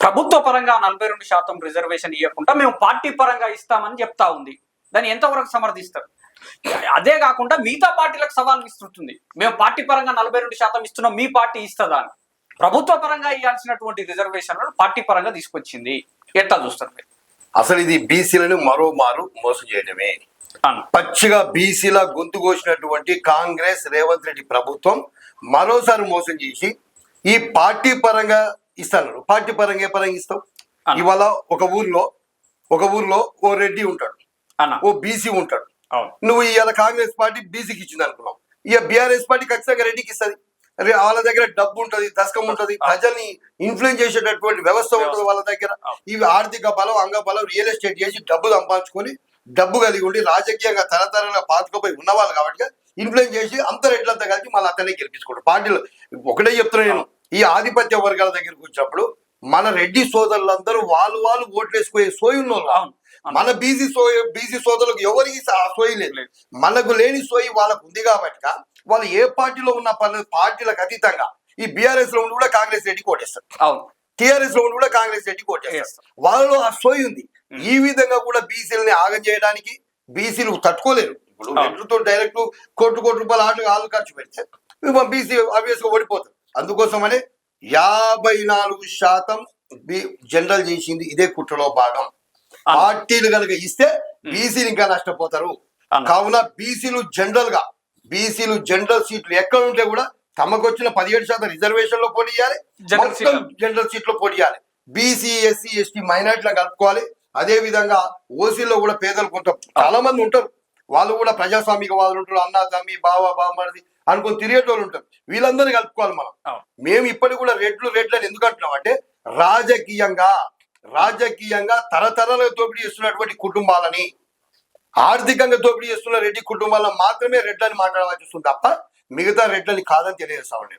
ప్రభుత్వ పరంగా 42% రిజర్వేషన్ ఇవ్వకుండా మేము పార్టీ పరంగా ఇస్తామని చెప్తా ఉంది. దాన్ని ఎంతవరకు సమర్థిస్తారు? అదే కాకుండా మిగతా పార్టీలకు సవాల్ విస్తుతుంది. మేము పార్టీ పరంగా 42% ఇస్తున్నాం, మీ పార్టీ ఇస్తుందా అని. ప్రభుత్వ పరంగా ఇవ్వాల్సినటువంటి రిజర్వేషన్లను పార్టీ పరంగా తీసుకొచ్చింది. ఎట్లా చూస్తారు? అసలు ఇది బీసీలను మరోమారు మోసం చేయడమే. పచ్చిగా బీసీల గొంతు కోసినటువంటి కాంగ్రెస్ రేవంత్ రెడ్డి ప్రభుత్వం మరోసారి మోసం చేసి ఈ పార్టీ పరంగా ఇస్తాను. పార్టీ పరంగా ఏ పరంగా ఇస్తాం? ఇవాళ ఒక ఊర్లో ఓ రెడ్డి ఉంటాడు, ఓ బీసీ ఉంటాడు. నువ్వు ఇవాళ కాంగ్రెస్ పార్టీ బీసీకి ఇచ్చింది అనుకున్నావు, ఇక బీఆర్ఎస్ పార్టీ ఖచ్చితంగా రెడ్డికి ఇస్తుంది. వాళ్ళ దగ్గర డబ్బు ఉంటది, దశకం ఉంటది, ప్రజల్ని ఇన్ఫ్లుయెన్స్ చేసేటటువంటి వ్యవస్థ ఉంటది వాళ్ళ దగ్గర. ఇవి ఆర్థిక బలం, అంగ బలం, రియల్ ఎస్టేట్ చేసి డబ్బు సంపాదించుకొని, డబ్బు కలిగి ఉండి రాజకీయంగా తరతరంగా పాతుకుపోయి ఉన్నవాళ్ళు కాబట్టి ఇన్ఫ్లుయెన్స్ చేసి అంత రెడ్లంతా కలిసి మళ్ళీ అతనే గెలిపించుకోండి. పార్టీలు ఒకటే చెప్తున్నా నేను, ఈ ఆధిపత్య వర్గాల దగ్గరికి వచ్చినప్పుడు మన రెడ్డి సోదరులందరూ వాళ్ళు ఓట్లు వేసుకునే సోయి ఉన్నోళ్ళు. మన బీసీ సోదరులకు ఎవరికి ఆ సోయి లేదు. మనకు లేని సోయి వాళ్ళకు ఉంది కాబట్టి వాళ్ళు ఏ పార్టీలో ఉన్న పార్టీలకు అతీతంగా ఈ బీఆర్ఎస్ లో ఉండి కూడా కాంగ్రెస్ రెడ్డి కోటేస్తారు, టీఆర్ఎస్ లో ఉండి కూడా కాంగ్రెస్ రెడ్డి కోటేస్తారు. వాళ్ళలో ఆ సోయి ఉంది. ఈ విధంగా కూడా బీసీలని ఆగం చేయడానికి బీసీలు తట్టుకోలేరు. ఇప్పుడు రెడ్లతో డైరెక్ట్ కోటి రూపాయల ఆటలు ఖర్చు పెడితే బీసీ ఆబ్వియస్ గా ఓడిపోతారు. అందుకోసమనే 54% జనరల్ చేసింది ఇదే కుట్రలో భాగం. పార్టీలు కనుక ఇస్తే బీసీలు ఇంకా నష్టపోతారు. కావున బీసీలు జనరల్ సీట్లు ఎక్కడ ఉంటే కూడా తమకు వచ్చిన 17% రిజర్వేషన్ లో పోటీ చేయాలి, జనరల్ సీట్ లో పోటీ చేయాలి. బీసీ, ఎస్సీ, ఎస్టీ, మైనార్టీలను కలుపుకోవాలి. అదే విధంగా ఓసీలో కూడా పేదలు కొంత చాలా మంది ఉంటారు, వాళ్ళు కూడా ప్రజాస్వామిక వాదులు ఉంటారు, అన్నా తమ్మి బావ బామ్మది అనుకుని తిరిగేటోళ్ళు ఉంటారు. వీళ్ళందరినీ కలుపుకోవాలి మనం. మేము ఇప్పటికి కూడా రెడ్లని ఎందుకు అంటున్నాం అంటే రాజకీయంగా తరతరాలుగా దోపిడీ చేస్తున్నటువంటి కుటుంబాలని, ఆర్థికంగా దోపిడీ చేస్తున్న రెడ్డి కుటుంబాలను మాత్రమే రెడ్లని మాట్లాడవలసి వస్తుంది తప్ప మిగతా రెడ్లని కాదని తెలియజేస్తా ఉండే.